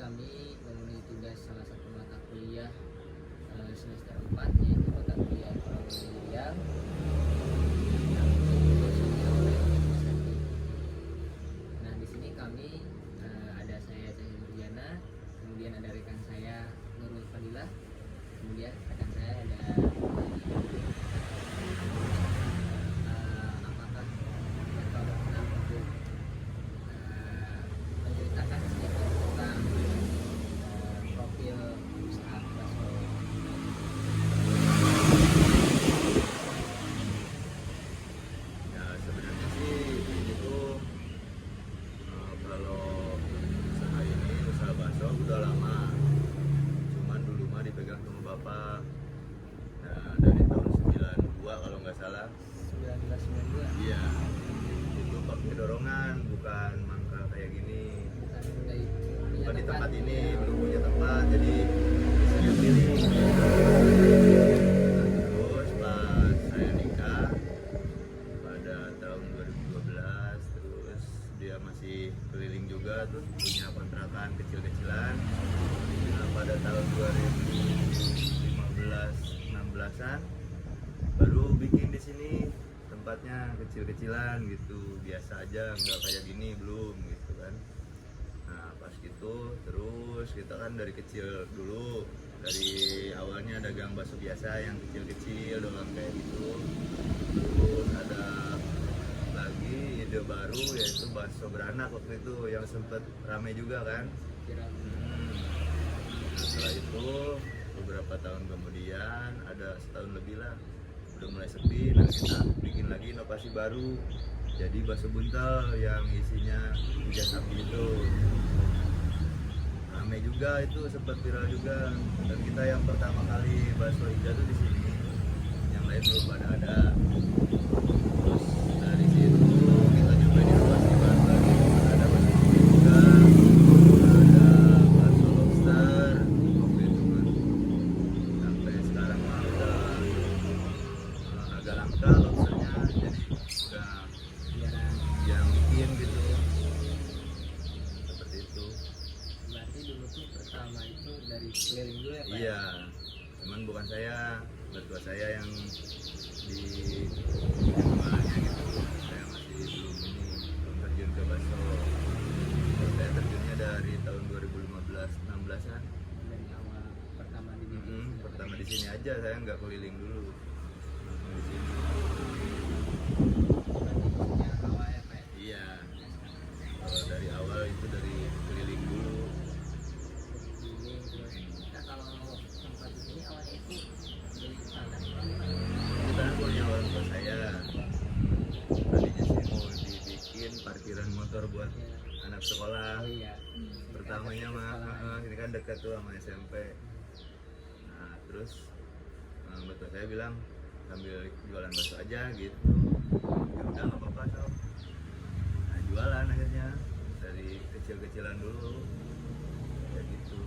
kami memenuhi tugas salah satu mata kuliah semester 4, yaitu mata kuliah ekonomi yang dosennya oleh Ustaz Rizky. Nah, di sini kami ada saya Cahaya Nurjana, kemudian ada rekan saya Nurul Fadilah, kemudian rekan saya ada apakah Bapak berkenan untuk menceritakan sedikit tentang profil Ustaz Baso. Ya sebenarnya sih itu kalau usaha ini usaha bakso udah lama, cuman dulu mah dipegang sama bapak. Nah, dari tahun 92 kalau nggak salah. 1992. Iya, itu pakai dorongan, bukan mangkal kayak gini. Bukan di tempat ini, belum punya tempat, jadi bisa keliling. Terus pas saya nikah pada tahun 2012, terus dia masih keliling juga, terus punya kontrakan kecil-kecilan. Nah, pada tahun 2015-16an baru bikin di sini tempatnya kecil-kecilan gitu, biasa aja, nggak kayak gini belum gitu kan. Nah pas gitu terus kita kan dari kecil dulu, dari awalnya dagang bakso biasa yang kecil-kecil doang kayak gitu. Terus ada lagi ide baru yaitu bakso beranak waktu itu yang sempet rame juga kan. Nah, setelah itu beberapa tahun kemudian, ada setahun lebih lah, udah mulai sepi. Nah kita bikin lagi inovasi baru, jadi bakso buntel yang isinya iga sapi itu. Rame juga itu, sempat viral juga. Dan kita yang pertama kali bakso iga tuh di sini, yang lain belum pada ada. Terus dari situ kita coba inovasi baru lagi, ada bakso sapi juga, ada bakso lobster waktu itu kan. Sampai sekarang mah udah agak langka lobsternya, jadi udah yang bikin gitu, seperti itu. Berarti dulu tuh pertama itu dari keliling dulu ya Pak? Iya, cuman bukan saya, mertua saya yang di pengembangannya gitu. Saya masih belum terjun ke bakso. Saya terjunnya dari tahun 2015-16an. Dari awal pertama di Pertama di sini aja, saya nggak keliling dulu, langsung di sini. Berarti awal ya Pak? Iya, kalau dari awal itu dari keliling dulu. Keliling terus. Nah kalau tempat di sini awalnya itu dari tanah. Kita punya orang tua saya, tadinya sih mau dibikin parkiran motor buat anak sekolah. Oh iya. Pertamanya mah ini kan dekat tuh sama SMP. Nah terus mertua saya bilang sambil jualan bakso aja gitu. Ya udah nggak apa-apa sob. Nah jualan akhirnya dari kecil-kecilan dulu kayak gitu.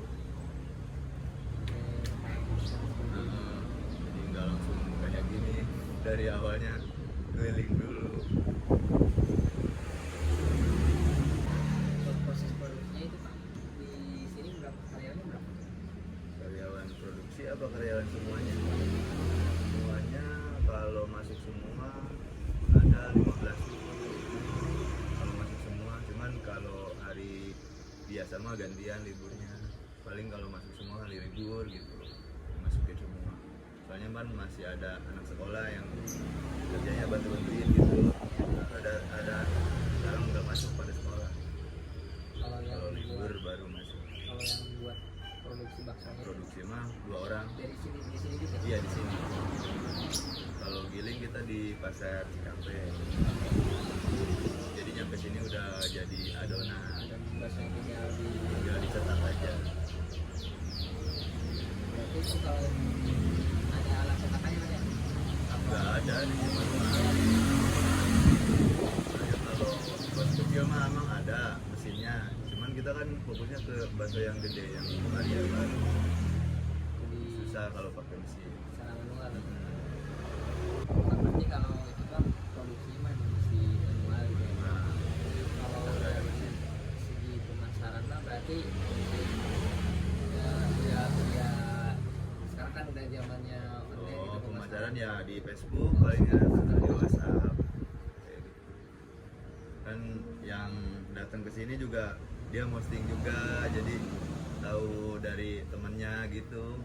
Jadi nggak langsung kayak gini, dari awalnya keliling dulu. Untuk proses produksinya itu Pak, di sini berapa karyawannya berapa? Karyawan produksi apa karyawan semuanya? Semuanya kalau masuk semua ada 15 kalau masuk semua, cuman kalau hari biasa mah gantian liburnya. Paling kalau masuk semua hari libur gitu masukin semua, soalnya kan masih ada anak sekolah yang kerjanya bantu-bantuin gitu. Ada sekarang udah masuk pada sekolah, Kalau yang kalau libur buat, baru masuk. kalau yang buat produksi baksonya Produksi mah 2 orang. dari sini di sini juga. Iya di sini. Kalau giling kita di pasar Cikampek. Jadi nyampe sini udah jadi adonan, Ada baksonya tinggal dicetak aja. berarti itu kalau ada alat cetakannya ada Nggak ada di sini mah. Soalnya kalau buat kecil mah emang ada mesinnya. Cuman kita kan fokusnya ke bakso yang gede, yang varian. jadi Susah kalau pakai mesin. secara manual. Berarti kalau itu kan produksinya mah mesti manual gitu ya. Nah, Kalau dari segi pemasaran mah berarti ya di Facebook paling ya, di WhatsApp kayak gitu. Kan yang datang ke sini juga dia posting juga, jadi tahu dari temennya gitu.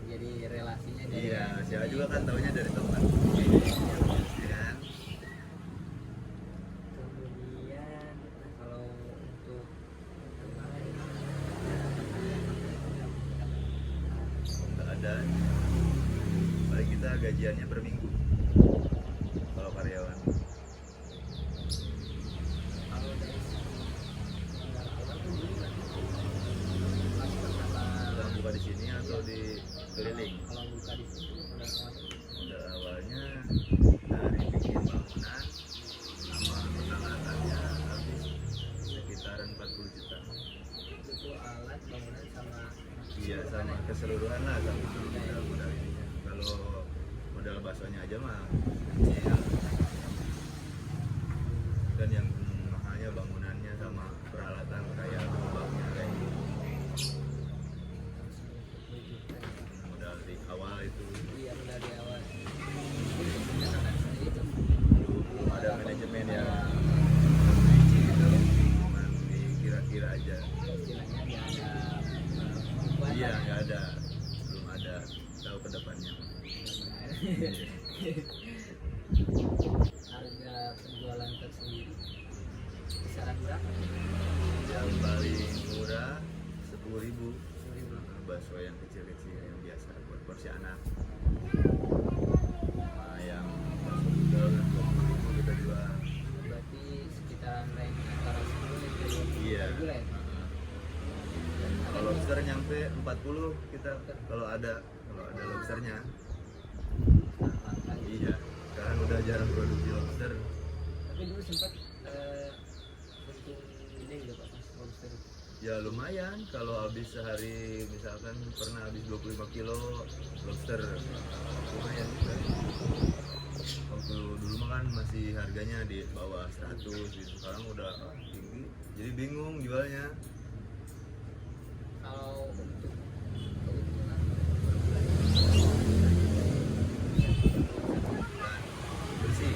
Jadi relasinya dari Iya, yang saya ini. juga kan taunya dari teman. Iya kan? Kemudian kalau untuk kemarin Oh, nggak ada. Paling kita gajiannya per minggu. Kalau karyawan. kalau dari segi modal awal tuh dulu kan pas pertama Kita buka di sini atau di keliling. kalau buka di situ modal awal Modal awalnya dari bikin bangunan sama peralatannya habis sekitaran 40 juta. itu alat bangunan sama Iya, sama keseluruhan lah sama modal-modal ininya. Kalau modal baksonya aja mah kecil. Dan yang mahalnya bangunannya sama peralatan kayak gerobaknya kayak gitu. Modal di awal itu iya modal di awal rencanakan sendiri tuh belum ada manajemen yang rinci gitu, cuman dikira-kira aja. istilahnya dia ada pembuatan. Iya, nggak ada, belum ada tahu ke depannya. Harga penjualan tersendiri kisaran berapa? Yang paling murah 10.000. 10.000. Bakso yang kecil-kecil yang biasa buat porsi anak. Nah, yang bakso budal 20.000 kita jual. Berarti sekitaran range antara 10 sampai 20 Iya. ribu lah ya. Kalau lobster nyampe 40 kita kalau ada lobsternya. Langka gitu. Iya. Sekarang udah jarang produksi lobster. Tapi dulu sempat untung gede gitu Pak pas lobster. Ya lumayan kalau habis sehari misalkan pernah habis 25 kilo lobster. Lumayan juga. Waktu dulu mah kan masih harganya di bawah 100 gitu. Sekarang udah tinggi. Jadi bingung jualnya. Kalau untuk keuntungan Nah, bersih.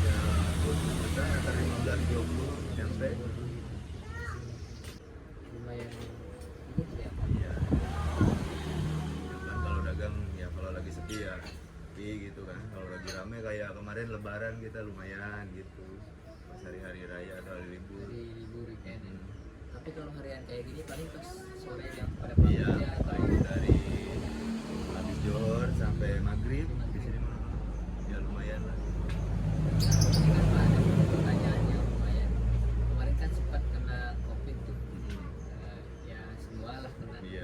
Ya 20 juta antara 15-20 nyampe. lumayan ini ya. Iya. Kan kalau dagang ya kalau lagi sepi ya sepi gitu kan. Kalau lagi rame kayak kemarin lebaran kita lumayan gitu. Pas hari-hari raya atau hari libur. Dari libur weekend. Hmm. Tapi kalau harian kayak gini paling pas sore yang pada Iya, pagi atau paling dari habis Johor sampai maghrib di sini mah ya lumayan lah. ini kan Pak ada pertanyaannya lumayan. Kemarin kan sempat kena COVID tuh. Hmm. Ya semua lah kena. Iya.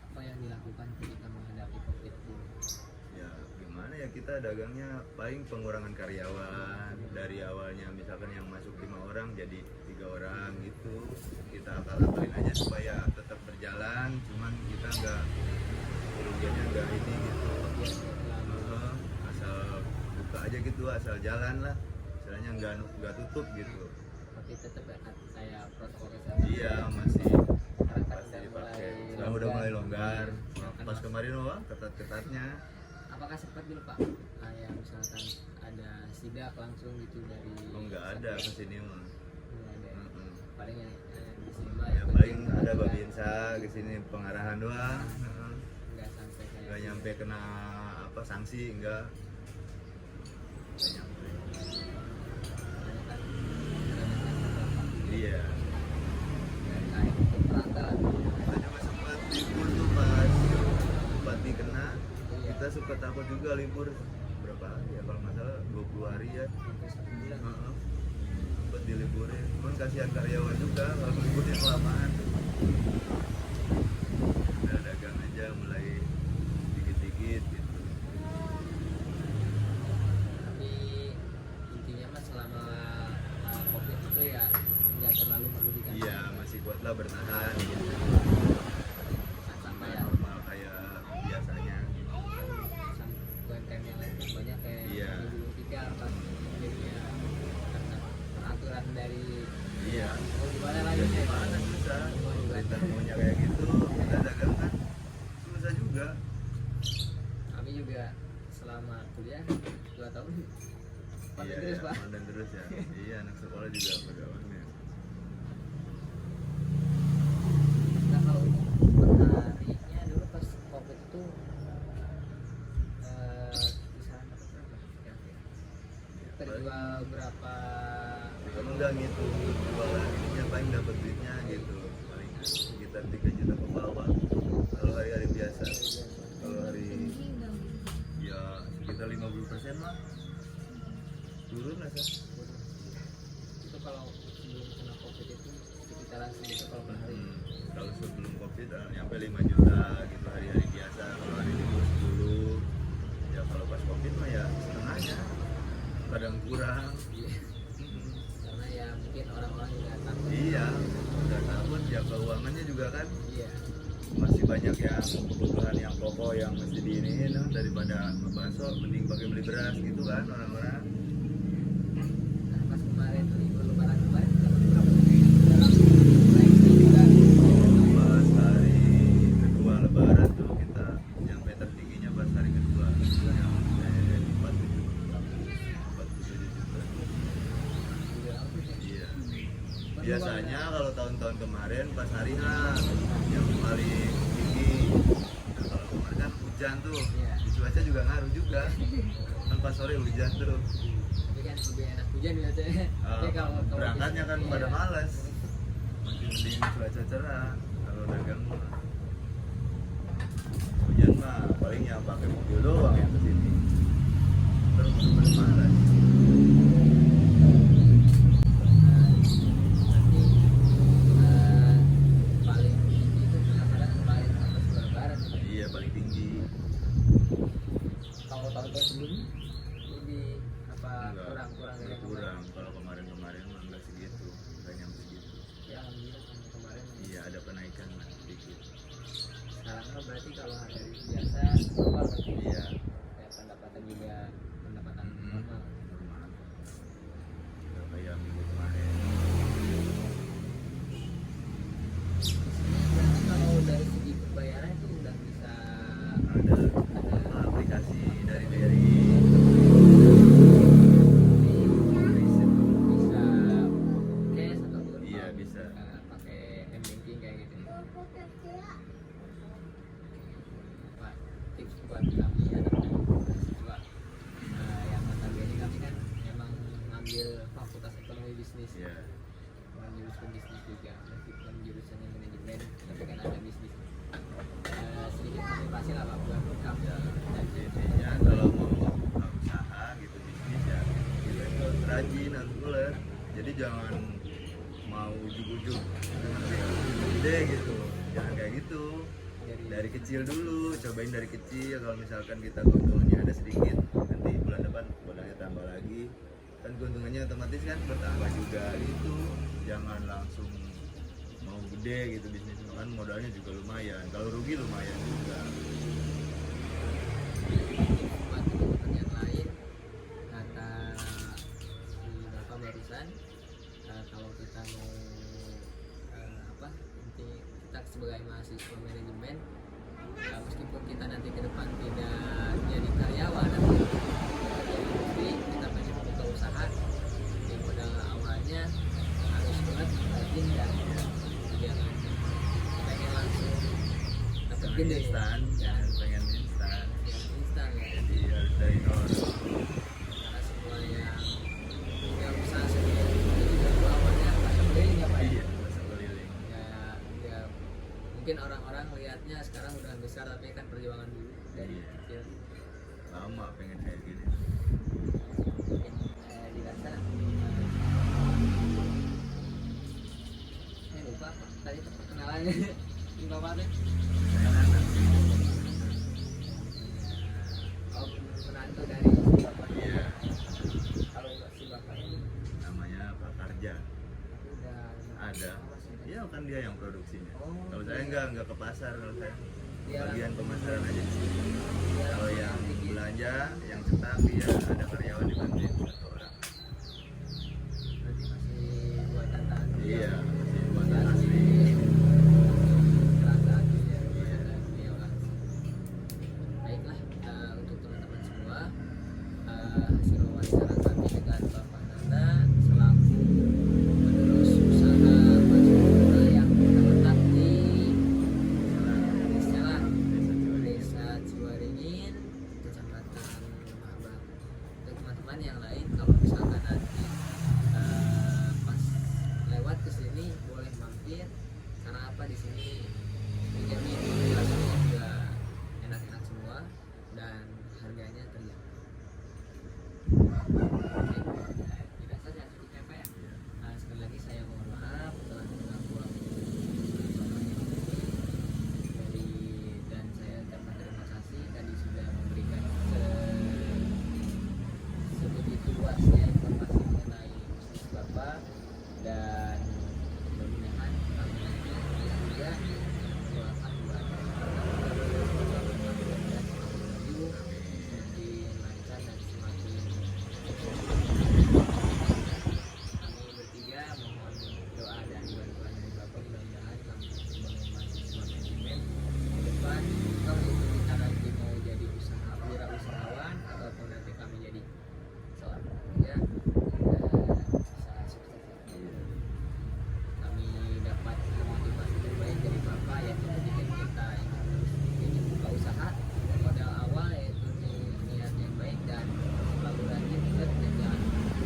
Apa yang dilakukan ketika menghadapi COVID itu? Ya gimana ya, kita dagangnya paling pengurangan karyawan dari awalnya misalkan yang masuk 5 orang jadi 3 orang gitu. Kita akal-akalin aja supaya tetap berjalan, cuman kita nggak kerugiannya nggak ini gitu. Asal buka aja gitu, asal jalan lah. Istilahnya nggak tutup gitu. Tapi tetap kayak protokol kesehatan. Iya masih Masyarakat pasti udah mulai dipakai. Sekarang udah mulai longgar. Misalkan Pas kemarin wah ketat-ketatnya. apakah sempat dulu Pak kayak misalkan ada sidak langsung gitu dari Oh nggak ada kesini mah. nggak ada. Mm-mm. Paling yang di sini mah Ya yang paling penting ada juga babinsa kesini pengarahan doang. Heeh. nggak sampai kayak Nggak nyampe kena apa sanksi enggak. Nggak nyampe. Soalnya kan banyak Iya. kayak untuk perantara Kita juga sempat libur tuh pas Bupati kena. iya Kita sempat takut juga libur berapa hari ya kalau nggak salah 20 hari ya. sampai 1 bulan. Heeh. Buat diliburin. Cuman kasihan karyawan juga kalau liburnya kelamaan. Udah dagang aja mulai dikit-dikit gitu. Tapi intinya mah selama COVID itu ya nggak terlalu merugikan. Iya, masih kuat lah bertahan gitu. Sama Nggak ya normal kayak biasanya. UMKM yang lain kan banyak kayak Iya. yang gulung tikar kan jadinya karena peraturan dari Iya. oh gimana lagi Ya sih gimana susah. Pemerintah maunya kayak gitu. Kita dagang kan kuliah 2 tahun Iya, online terus pak. online terus ya. Iya, anak sekolah juga pada online. Nah kalau perharinya dulu pas covid itu kisaran berapa kira-kira? Iya, Terjual berapa? kamu nggak ngitung jualan ininya paling dapat duitnya gitu, paling sekitar 3 juta ke bawah kalau hari-hari biasa. Kalau hari ya sekitar 50% lah turun lah Sah. Itu kalau sebelum kena covid itu sekitaran segitu kalau per hari. Kalau sebelum covid nyampe 5 juta gitu hari-hari biasa. Kalau hari libur 10 ya, kalau pas covid mah ya setengahnya, kadang kurang. Iya. Karena ya mungkin orang-orang juga takut. Iya, udah takut ya, keuangannya juga kan Iya. masih banyak yang kebutuhan yang pokok yang mesti diiniin daripada ngebahso mending pakai beli beras gitu kan orang-orang. Nah pas kemarin libur lebaran kemarin dapat berapa dalam proyeksi juga? Pas hari kedua lebaran tuh kita nyampe tertingginya pas hari kedua nyampe 47 juta. Iya. Biasanya kalau tahun-tahun kemarin pas hari H yang paling tinggi. Nah, kalau kemarin kan hujan tuh, Iya. cuaca juga ngaruh juga. Kan pas sore hujan terus. Tapi kan lebih enak hujan biasanya. Tapi kalau Berangkatnya kan iya. pada malas. Masih mending cuaca cerah kalau dagang mah. Hujan mah paling yang pakai mobil doang yang kesini. Terus pada malas. Nanti paling tinggi itu kadang kemarin pas lebaran. Iya paling tinggi. Kalau tahun-tahun sebelumnya lebih apa Enggak, kurang-kurang dari yang kurang. Kalau kemarin-kemarin mah enggak segitu, enggak nyampe segitu. Ya alhamdulillah tahun kemarin. Iya ada penaikan lah sedikit. Sekarang mah berarti kalau hari biasa normal berarti. Iya. Kayak pendapatan juga pendapatan Mm-mm. normal. Normal. Enggak kayak minggu kemarin. Di sini berarti kalau dari segi pembayaran itu udah bisa Ada aplikasi dari BRI. bisa cash ataupun Iya, bisa. pakai m-banking kayak gitu. Pak, tips buat kami anak-anak mahasiswa yang notabene kami kan memang ngambil fakultas ekonomi bisnis. Iya. Bukan jurusan bisnis juga, meskipun jurusannya manajemen, tapi kan ada bisnis. Sedikit motivasi lah Pak buat kami dan Intinya kalau mau usaha gitu bisnis ya kita itu harus rajin, harus ulet. Jadi jangan mau ujuk-ujuk dengan gede gitu, jangan kayak gitu. Dari kecil dulu, cobain dari kecil. Kalau misalkan kita keuntungannya ada sedikit, nanti bulan depan modalnya tambah lagi, kan keuntungannya otomatis kan bertambah juga gitu. Jangan langsung mau gede gitu bisnis, kan modalnya juga lumayan. Kalau rugi lumayan juga. buat teman-teman yang lain kata si bapak barusan kalau kita mau apa inti kita sebagai mahasiswa manajemen meskipun kita nanti ke depan tidak jadi karyawan atau jadi industri, kita pengen buka usaha di modal awalnya harus banget rajin dan jangan pengen langsung dapat gede Instan, jangan pengen instan. instan ya. Jadi harus dari nol. Karena semua yang usaha sendiri itu juga awalnya pasar keliling ya Pak ya? Iya, masa keliling. Ya mungkin orang-orang lihatnya sekarang udah besar tapi kan perjuangan dulu dari Iya. kecil. Lama pengen kayak gini. Mungkin dirasa lupa Pak tadi perkenalannya di Bapak teh. Saya anak sih. Oh menantu dari si Bapak. Iya, Kalau si Bapak ini namanya Pak Karja. udah Ada. Iya kan dia yang produksinya. Oh, Kalau saya iya. enggak ke pasar, kalau saya Dia bagian pemasaran aja di sini. dia Kalau yang belanja, yang cetak dia ada karyawan dibantuin 1 orang. berarti masih buatan tangan beliau. Iya, masih buat Masih asli. terasa aslinya Iya. buatan beliau lah. Baiklah untuk teman-teman semua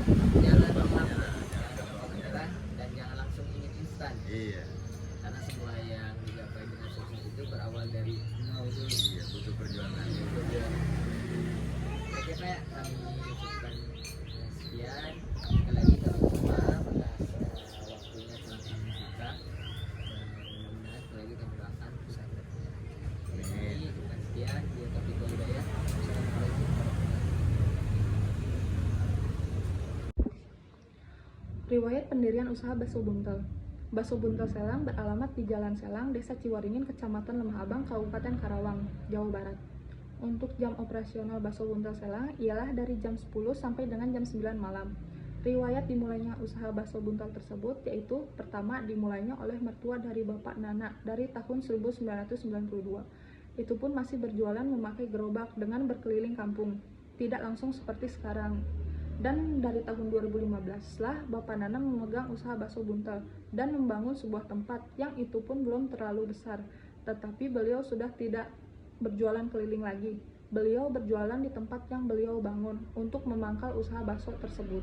Jangan baksonya jangan jangan gampang gampang menyerah menyerah. dan jangan langsung ingin instan. Iya, Karena semua yang digapai dengan sukses itu berawal dari nol dulu. iya butuh perjuangan. Oke Pak, kami cukupkan sekian. Sekali lagi kami mohon maaf atas waktunya telah kami buka. Mudah-mudahan sekali lagi kami doakan bisa berjaya. Jadi cukupkan sekian. Dia Taufiq wal Hidayah. Wassalamualaikum warahmatullahi wabarakatuh. Riwayat pendirian usaha Bakso Buntel. Bakso Buntel Selang beralamat di Jalan Selang, Desa Ciwaringin, Kecamatan Lemah Abang, Kabupaten Karawang, Jawa Barat. Untuk jam operasional Bakso Buntel Selang ialah dari jam 10 sampai dengan jam 9 malam. Riwayat dimulainya usaha bakso buntel tersebut yaitu pertama dimulainya oleh mertua dari Bapak Nana dari tahun 1992. Itu pun masih berjualan memakai gerobak dengan berkeliling kampung, tidak langsung seperti sekarang. Dan dari tahun 2015 lah Bapak Nana memegang usaha bakso buntel dan membangun sebuah tempat yang itu pun belum terlalu besar, tetapi beliau sudah tidak berjualan keliling lagi. Beliau berjualan di tempat yang beliau bangun untuk memangkal usaha bakso tersebut.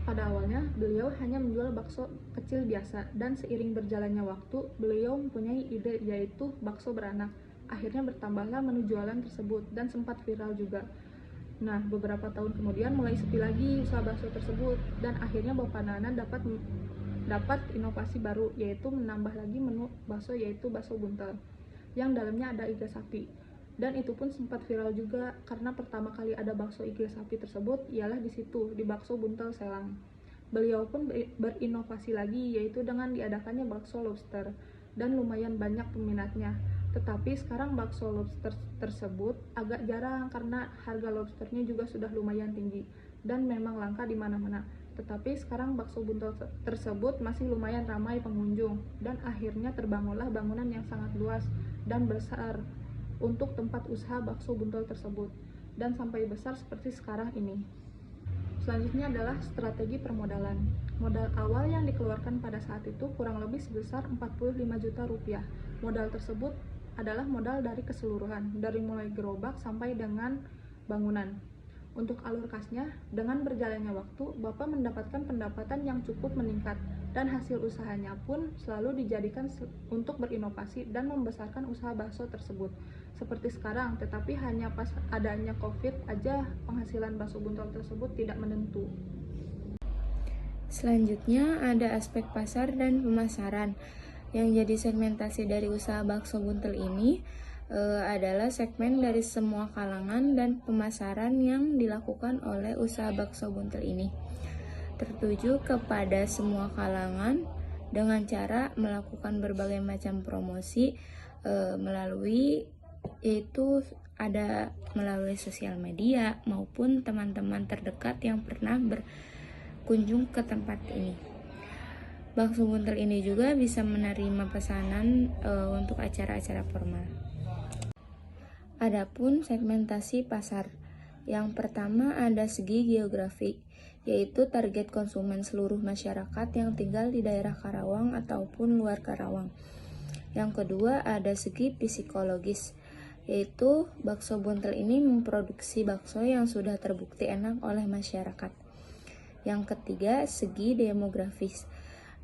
Pada awalnya, beliau hanya menjual bakso kecil biasa dan seiring berjalannya waktu, beliau mempunyai ide yaitu bakso beranak. Akhirnya bertambahlah menu jualan tersebut dan sempat viral juga. Nah, beberapa tahun kemudian mulai sepi lagi usaha bakso tersebut dan akhirnya Bapak Nana dapat inovasi baru yaitu menambah lagi menu bakso yaitu bakso buntel yang dalamnya ada iga sapi. Dan itu pun sempat viral juga karena pertama kali ada bakso iga sapi tersebut ialah di situ di Bakso Buntel Selang. Beliau pun berinovasi lagi yaitu dengan diadakannya bakso lobster dan lumayan banyak peminatnya. Tetapi sekarang bakso lobster tersebut agak jarang karena harga lobsternya juga sudah lumayan tinggi dan memang langka di mana-mana. Tetapi sekarang bakso buntel tersebut masih lumayan ramai pengunjung dan akhirnya terbangunlah bangunan yang sangat luas dan besar untuk tempat usaha bakso buntel tersebut dan sampai besar seperti sekarang ini. Selanjutnya adalah strategi permodalan. Modal awal yang dikeluarkan pada saat itu kurang lebih sebesar 45 juta rupiah. Modal tersebut adalah modal dari keseluruhan, dari mulai gerobak sampai dengan bangunan. Untuk alur kasnya, dengan berjalannya waktu, Bapak mendapatkan pendapatan yang cukup meningkat dan hasil usahanya pun selalu dijadikan untuk berinovasi dan membesarkan usaha bakso tersebut. Seperti sekarang, tetapi hanya pas adanya COVID aja penghasilan bakso buntel tersebut tidak menentu. Selanjutnya ada aspek pasar dan pemasaran. Yang jadi segmentasi dari usaha bakso buntel ini adalah segmen dari semua kalangan dan pemasaran yang dilakukan oleh usaha bakso buntel ini. Tertuju kepada semua kalangan dengan cara melakukan berbagai macam promosi melalui sosial media maupun teman-teman terdekat yang pernah berkunjung ke tempat ini. Bakso buntel ini juga bisa menerima pesanan untuk acara-acara formal. Adapun segmentasi pasar, yang pertama ada segi geografi, yaitu target konsumen seluruh masyarakat yang tinggal di daerah Karawang ataupun luar Karawang. Yang kedua ada segi psikologis, yaitu bakso buntel ini memproduksi bakso yang sudah terbukti enak oleh masyarakat. Yang ketiga segi demografis,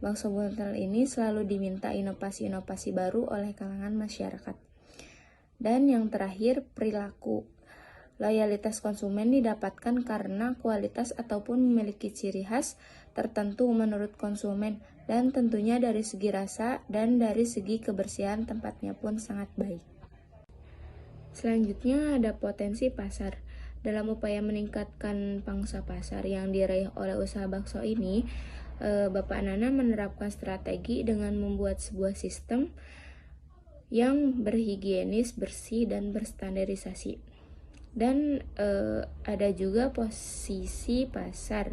bakso buntel ini selalu diminta inovasi-inovasi baru oleh kalangan masyarakat. Dan yang terakhir perilaku, loyalitas konsumen didapatkan karena kualitas ataupun memiliki ciri khas tertentu menurut konsumen dan tentunya dari segi rasa dan dari segi kebersihan tempatnya pun sangat baik. Selanjutnya ada potensi pasar. Dalam upaya meningkatkan pangsa pasar yang diraih oleh usaha bakso ini, Bapak Nana menerapkan strategi dengan membuat sebuah sistem yang berhigienis, bersih, dan berstandarisasi. Dan ada juga posisi pasar.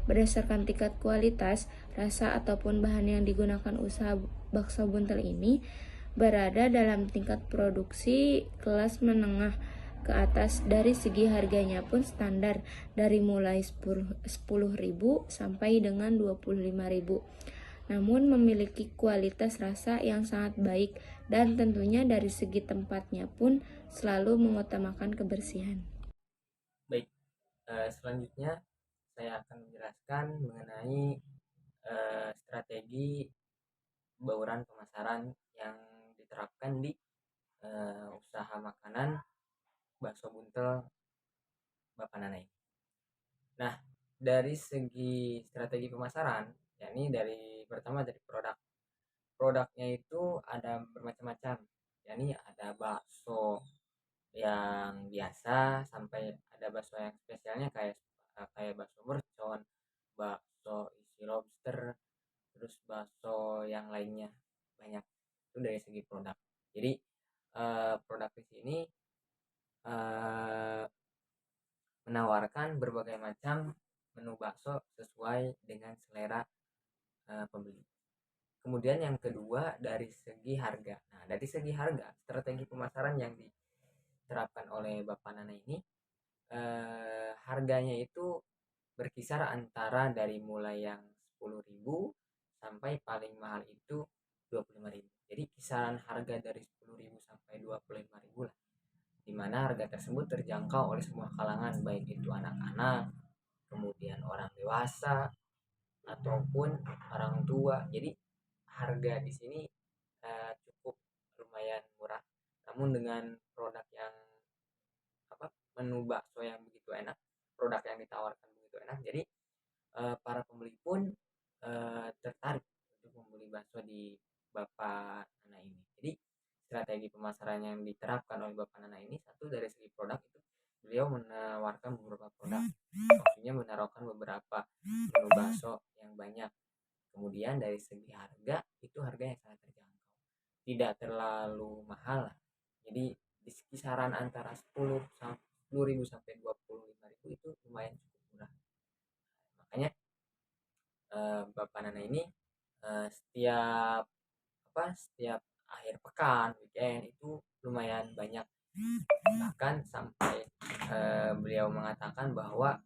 Berdasarkan tingkat kualitas, rasa ataupun bahan yang digunakan usaha bakso buntel ini berada dalam tingkat produksi kelas menengah ke atas. Dari segi harganya pun standar dari mulai 10.000 sampai dengan 25.000. Namun memiliki kualitas rasa yang sangat baik dan tentunya dari segi tempatnya pun selalu mengutamakan kebersihan. Baik, selanjutnya saya akan menjelaskan mengenai strategi bauran pemasaran yang diterapkan di usaha makanan bakso buntel Bapak Nana ini. Nah, dari segi strategi pemasaran, yakni pertama dari produk. Produknya itu ada bermacam-macam, yakni ada bakso yang biasa sampai ada bakso yang spesialnya kayak bakso mercon, bakso isi lobster, terus bakso yang lainnya banyak. Itu dari segi produk. Jadi produk di sini menawarkan berbagai macam menu bakso sesuai dengan selera pembeli. Kemudian yang kedua dari segi harga. Nah, dari segi harga, strategi pemasaran yang diterapkan oleh Bapak Nana ini harganya itu berkisar antara dari mulai yang 10.000 sampai paling mahal itu 25.000. Jadi kisaran harga dari 10.000 sampai 25.000 lah. Di mana harga tersebut terjangkau oleh semua kalangan, baik itu anak-anak, kemudian orang dewasa ataupun orang tua. Jadi harga di sini cukup lumayan murah, namun dengan produk yang menu bakso yang begitu enak, produk yang ditawarkan begitu enak, jadi para pembeli pun tertarik untuk membeli bakso di Bapak Nana ini. Jadi strategi pemasaran yang diterapkan oleh Bapak Nana ini, satu dari segi produk itu beliau menawarkan beberapa produk, maksudnya menawarkan beberapa menu bakso yang banyak. Kemudian dari segi harga itu harga yang sangat terjangkau, tidak terlalu mahal lah. Jadi di kisaran antara 10.000 sampai 25.000 itu lumayan cukup murah. Makanya Bapak Nana ini setiap akhir pekan, weekend itu lumayan banyak, bahkan sampai beliau mengatakan bahwa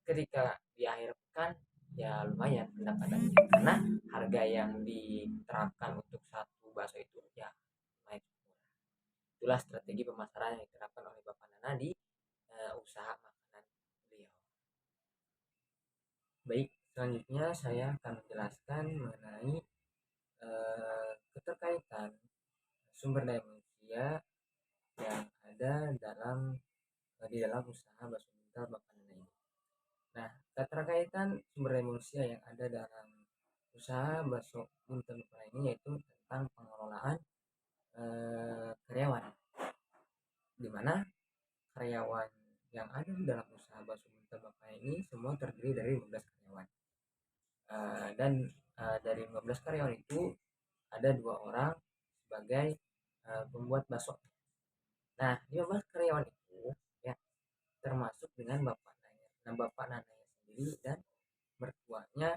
ketika di akhir pekan ya lumayan pendapatannya, karena harga yang diterapkan untuk satu bakso itu ya lumayan murah. Itulah strategi pemasaran yang diterapkan oleh Bapak Nana di usaha makanan beliau. Baik, selanjutnya saya akan menjelaskan mengenai keterkaitan sumber daya manusia yang ada di dalam usaha bakso buntel Bapak Nana ini. Nah, keterkaitan sumber daya manusia yang ada dalam usaha bakso buntel Bapak Nana ini yaitu tentang pengelolaan karyawan, di mana karyawan yang ada di dalam usaha bakso buntel Bapak Nana ini semua terdiri dari 15 karyawan. Dan dari 15 karyawan itu ada 2 orang sebagai pembuat bakso. Nah, 15 karyawan itu ya termasuk dengan Bapak Nana. Nah, Bapak Nana sendiri dan mertuanya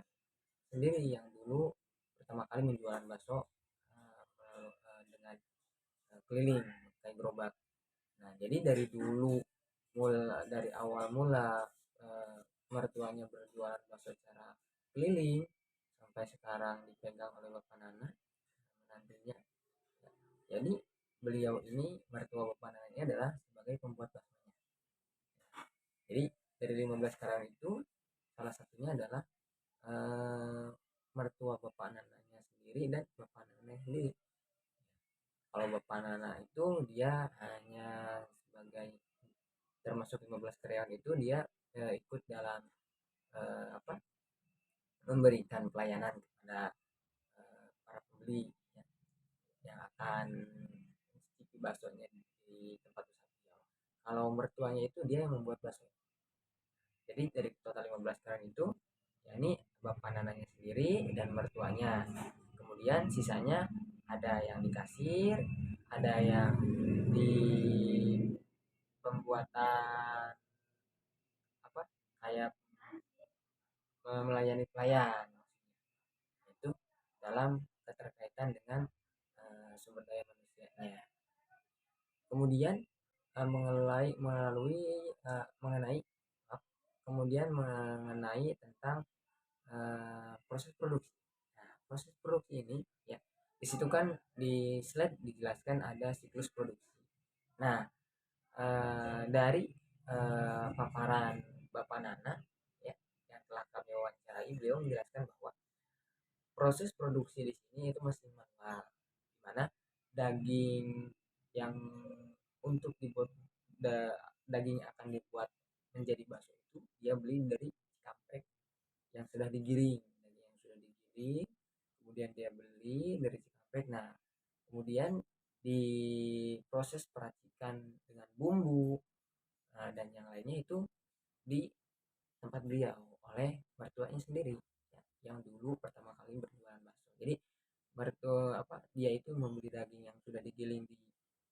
sendiri yang dulu pertama kali menjualan bakso dengan keliling kayak gerobak. Nah, jadi dari dulu dari awal mula mertuanya berjualan bakso secara keliling sampai sekarang dipegang oleh Bapak Nana menantunya. Jadi beliau ini, mertua Bapak Nana ini adalah sebagai pembuat baksonya. Jadi dari 15 karyawan itu salah satunya adalah mertua Bapak Nananya sendiri dan Bapak Nana sendiri. Kalau Bapak Nana itu dia hanya sebagai termasuk 15 karyawan itu dia ikut dalam memberikan pelayanan kepada para pembeli ya, yang akan mencicipi baksonya di tempat usaha beliau. Kalau mertuanya itu dia yang membuat bakso. Jadi dari total 15 karyawan itu ya ini Bapak Nananya sendiri dan mertuanya. Kemudian sisanya ada yang di kasir, ada yang di pembuatan kayak melayani pelayan, itu dalam keterkaitan dengan sumber daya manusianya. Kemudian mengenai tentang proses produksi. Nah, proses produksi ini ya di situ kan di slide dijelaskan ada siklus produksi. Nah, dari paparan Bapak Nana beliau menjelaskan bahwa proses produksi di sini itu masih manual, di mana daging yang untuk dibuat daging yang akan dibuat menjadi bakso itu dia beli dari Cikampek yang sudah digiling, daging yang sudah digiling, kemudian dia beli dari Cikampek. Nah, kemudian diproses peracikan dengan bumbu dan yang lainnya itu di tempat beliau oleh mertuanya sendiri ya, yang dulu pertama kali berjualan bakso. Jadi dia itu membeli daging yang sudah digiling di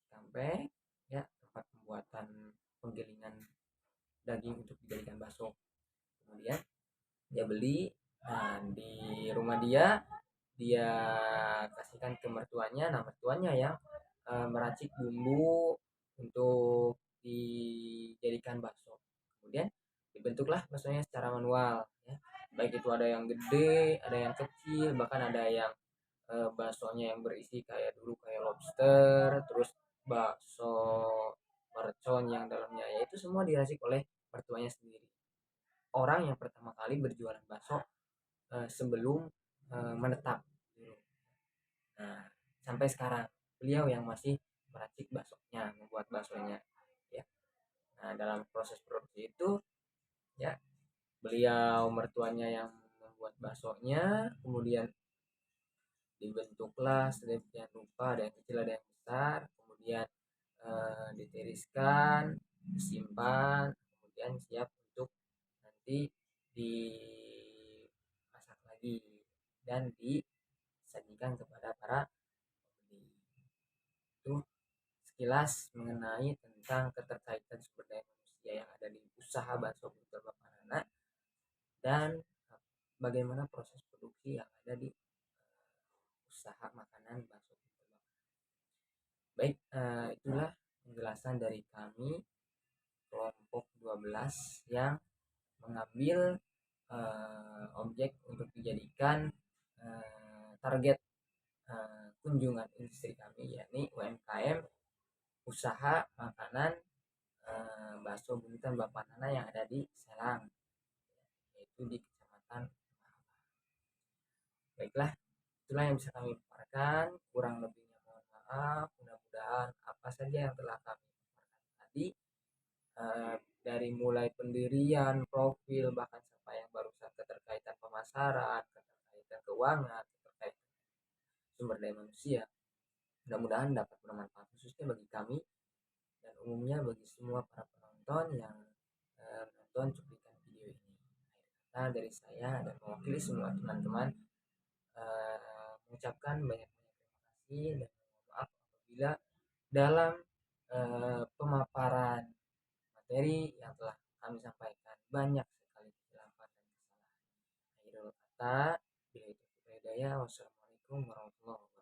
Cikampek ya, tempat pembuatan penggilingan daging untuk dijadikan bakso. Kemudian dia beli, nah di rumah dia kasihkan ke mertuanya. Nah, mertuanya yang meracik bumbu untuk dijadikan bakso. Kemudian dibentuklah baksonya secara manual ya. Baik itu ada yang gede, ada yang kecil, bahkan ada yang baksonya yang berisi kayak dulu kayak lobster, terus bakso mercon yang dalamnya, ya itu semua diracik oleh mertuanya sendiri. Orang yang pertama kali berjualan bakso sebelum menetap. Nah, sampai sekarang beliau yang masih meracik baksonya, membuat baksonya ya. Nah, dalam proses produksi itu ya beliau mertuanya yang membuat baksonya, kemudian dibentuklah sedemikian rupa, ada yang kecil ada yang besar, kemudian ditiriskan, disimpan, kemudian siap untuk nanti dimasak lagi dan disajikan kepada para pembeli. Itu sekilas mengenai tentang keterkaitan sumber daya manusia yang ada di usaha bakso buntel Bapak Nana dan bagaimana proses produksi yang ada di usaha makanan bakso buntel Bapak Nana. Baik, itulah penjelasan dari kami kelompok 12 yang mengambil objek untuk dijadikan target kunjungan industri kami, yakni UMKM usaha makanan bakso buntel Bapak Nana yang ada di Serang, yaitu di Kecamatan Mahal. Baiklah, itulah yang bisa kami paparkan. Kurang lebihnya mohon maaf. Mudah-mudahan apa saja yang telah kami paparkan tadi, dari mulai pendirian, profil, bahkan sampai yang barusan keterkaitan pemasaran, keterkaitan keuangan, keterkaitan sumber daya manusia, mudah-mudahan dapat bermanfaat khususnya bagi kami dan umumnya bagi semua para penonton yang menonton cuplikan video ini. Akhir kata dari saya dan mewakili semua teman-teman mengucapkan banyak-banyak terima kasih dan mohon maaf apabila dalam pemaparan materi yang telah kami sampaikan banyak sekali kesilapan dan kesalahan. Akhirul kata, bila itu hidayah, wassalamualaikum warahmatullahi wabarakatuh.